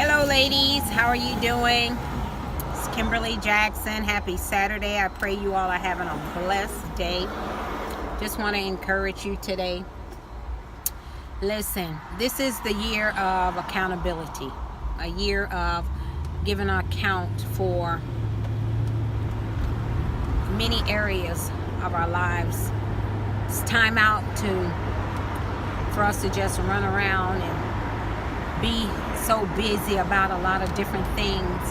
Hello, ladies. How are you doing? It's Kimberly Jackson. Happy Saturday. I pray you all are having a blessed day. Just want to encourage you today. Listen, this is the year of accountability, a year of giving an account for many areas of our lives. It's time out for us to just run around and be so busy about a lot of different things,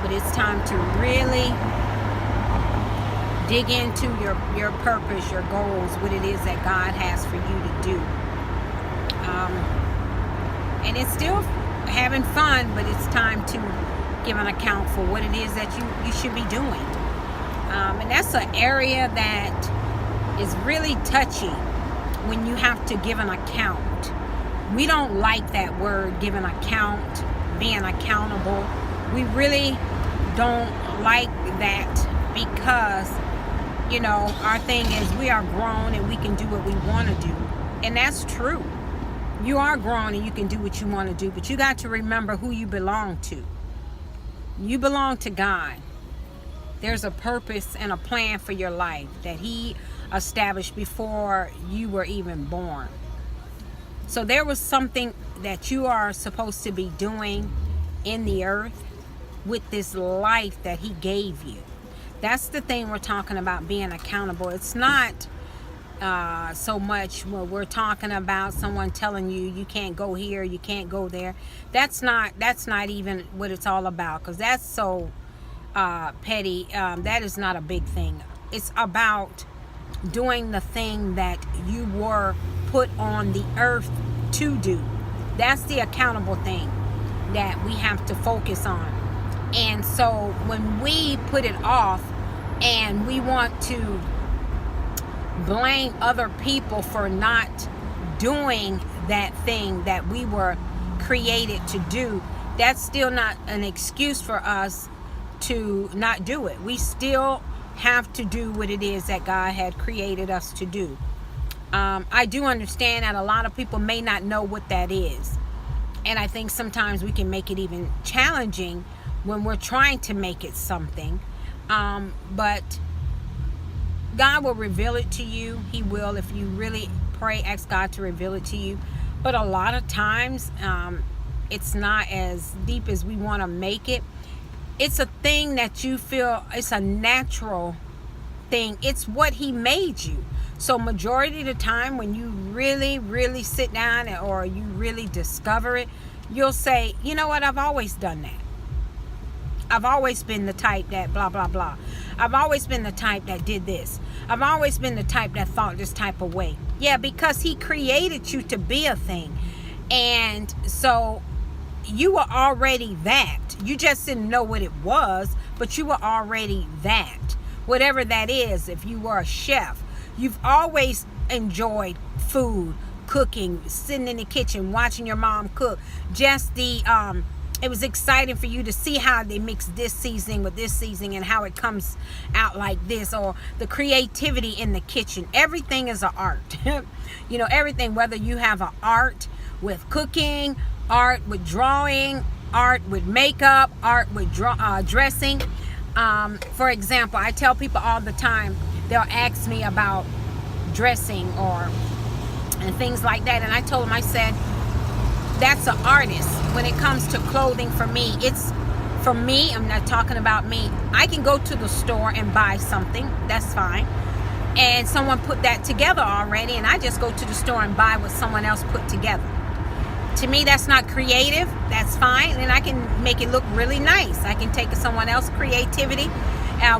but it's time to really dig into your purpose, your goals, what it is that God has for you to do. And it's still having fun, but it's time to give an account for what it is that you should be doing. And that's an area that is really touchy when you have to give an account. We don't like that word, give an account, being accountable. We really don't like that because, our thing is we are grown and we can do what we want to do. And that's true. You are grown and you can do what you want to do, but you got to remember who you belong to. You belong to God. There's a purpose and a plan for your life that He established before you were even born. So there was something that you are supposed to be doing in the earth with this life that He gave you. That's the thing we're talking about, being accountable. It's not so much when we're talking about someone telling you can't go here, you can't go there. That's not even what it's all about, because that's so petty. That is not a big thing. It's about doing the thing that you were put on the earth to do. That's the accountable thing that we have to focus on. And so when we put it off and we want to blame other people for not doing that thing that we were created to do, that's still not an excuse for us to not do it. We still have to do what it is that God had created us to do. I do understand that a lot of people may not know what that is. And I think sometimes we can make it even challenging when we're trying to make it something. But God will reveal it to you. He will, if you really pray, ask God to reveal it to you. But a lot of times, it's not as deep as we want to make it. It's a thing that you feel, it's a natural thing. It's what He made you. So majority of the time when you really, really sit down or you really discover it, you'll say, you know what, I've always done that. I've always been the type that blah, blah, blah. I've always been the type that did this. I've always been the type that thought this type of way. Yeah, because He created you to be a thing. And so you were already that. You just didn't know what it was, but you were already that. Whatever that is, if you were a chef, you've always enjoyed food, cooking, sitting in the kitchen, watching your mom cook. Just it was exciting for you to see how they mix this seasoning with this seasoning and how it comes out like this, or the creativity in the kitchen. Everything is an art. Everything, whether you have an art with cooking, art with drawing, art with makeup, art with dressing. For example, I tell people all the time, they'll ask me about dressing and things like that. And I told them, I said, that's an artist. When it comes to clothing, for me, I'm not talking about me. I can go to the store and buy something. That's fine. And someone put that together already. And I just go to the store and buy what someone else put together. To me, that's not creative. That's fine. And I can make it look really nice. I can take someone else's creativity,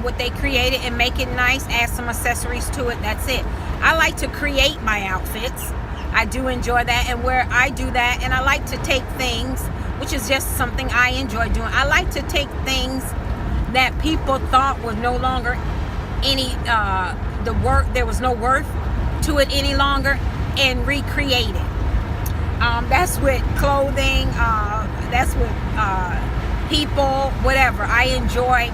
what they created, and make it nice, add some accessories to it. That's it. I like to create my outfits. I do enjoy that. And where I do that, and I like to take things, which is just something I enjoy doing. I like to take things that people thought was no longer there was no worth to it any longer, and recreate it. That's with clothing, that's with people, whatever. I enjoy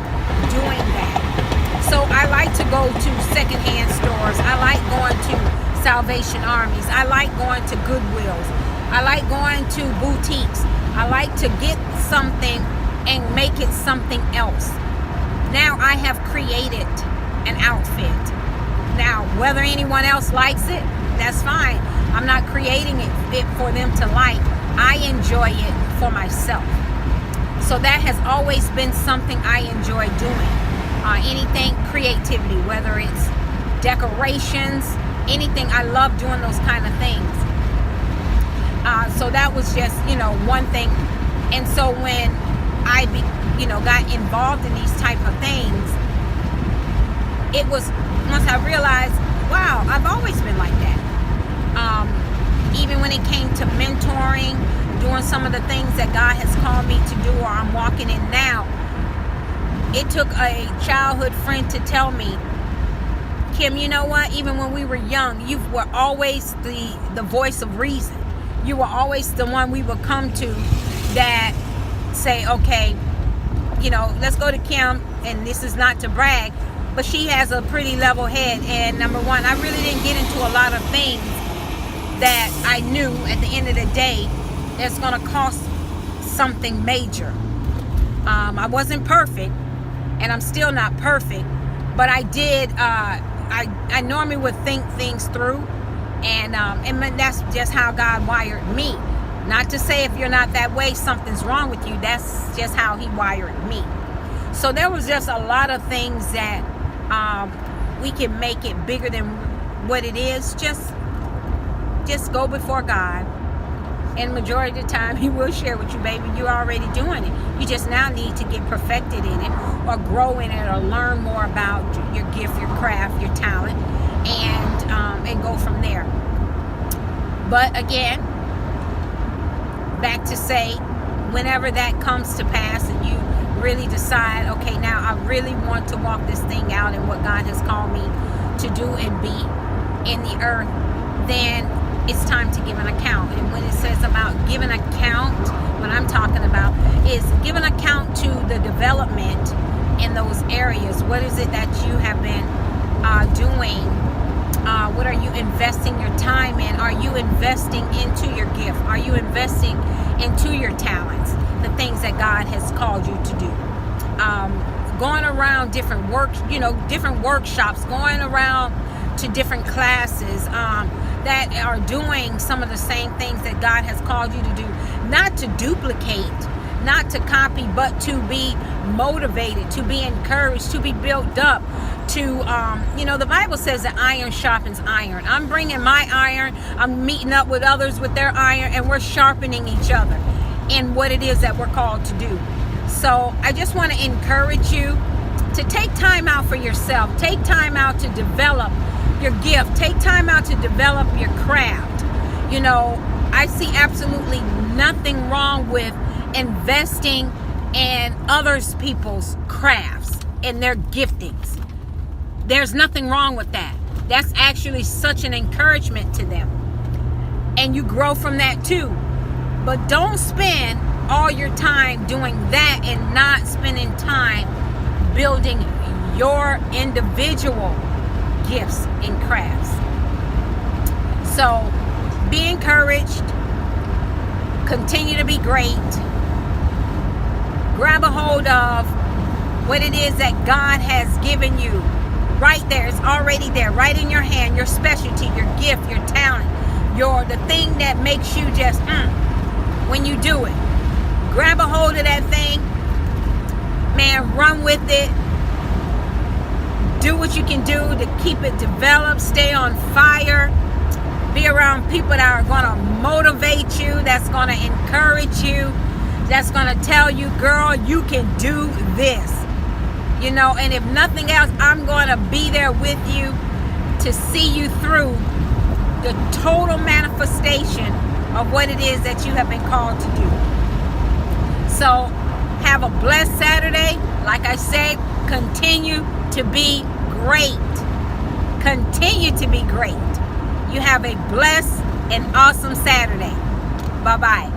doing that. So I like to go to secondhand stores. I like going to Salvation Armies. I like going to Goodwills. I like going to boutiques. I like to get something and make it something else. Now I have created an outfit. Now, whether anyone else likes it, that's fine. I'm not creating it for them to like. I enjoy it for myself. So that has always been something I enjoy doing. Anything creativity, whether it's decorations, anything. I love doing those kind of things. So that was just, one thing. And so when I, got involved in these type of things, it was once I realized, wow, I've always been like that. Even when it came to mentoring, doing some of the things that God has called me to do, or I'm walking in now, it took a childhood friend to tell me, Kim, you know what? Even when we were young, you were always the voice of reason. You were always the one we would come to that say, okay, let's go to Kim, and this is not to brag, but she has a pretty level head. And number one, I really didn't get into a lot of things that I knew at the end of the day that's going to cost something major. I wasn't perfect, and I'm still not perfect, but I did. I normally would think things through, and that's just how God wired me. Not to say if you're not that way, something's wrong with you. That's just how He wired me. So there was just a lot of things that we can make it bigger than what it is. Just go before God, and majority of the time He will share with you, baby, you're already doing it. You just now need to get perfected in it, or grow in it, or learn more about your gift, your craft, your talent, and go from there. But again, back to say, whenever that comes to pass and you really decide, okay, now I really want to walk this thing out and what God has called me to do and be in the earth, then it's time to give an account. And when it says about giving account, what I'm talking about is giving account to the development in those areas. What is it that you have been doing? What are you investing your time in? Are you investing into your gift? Are you investing into your talents? The things that God has called you to do. Going around different different workshops, going around to different classes that are doing some of the same things that God has called you to do. Not to duplicate, not to copy, but to be motivated, to be encouraged, to be built up, to, the Bible says that iron sharpens iron. I'm bringing my iron, I'm meeting up with others with their iron, and we're sharpening each other in what it is that we're called to do. So I just want to encourage you to take time out for yourself. Take time out to develop your gift. Take time out to develop your craft. I see absolutely nothing wrong with investing in others people's crafts and their giftings. There's nothing wrong with that. That's actually such an encouragement to them. And you grow from that too. But don't spend all your time doing that and not spending time building your individual gifts and crafts. So be encouraged. Continue to be great. Grab a hold of what it is that God has given you. Right there, it's already there, right in your hand. Your specialty, your gift, your talent, the thing that makes you just when you do it. Grab a hold of that thing, man. Run with it. Do what you can do to keep it developed. Stay on fire. Be around people that are going to motivate you, that's going to encourage you, that's going to tell you, girl, you can do this. And if nothing else, I'm going to be there with you to see you through the total manifestation of what it is that you have been called to do. So have a blessed Saturday. Like I said, continue to be great. Continue to be great. You have a blessed and awesome Saturday. Bye-bye.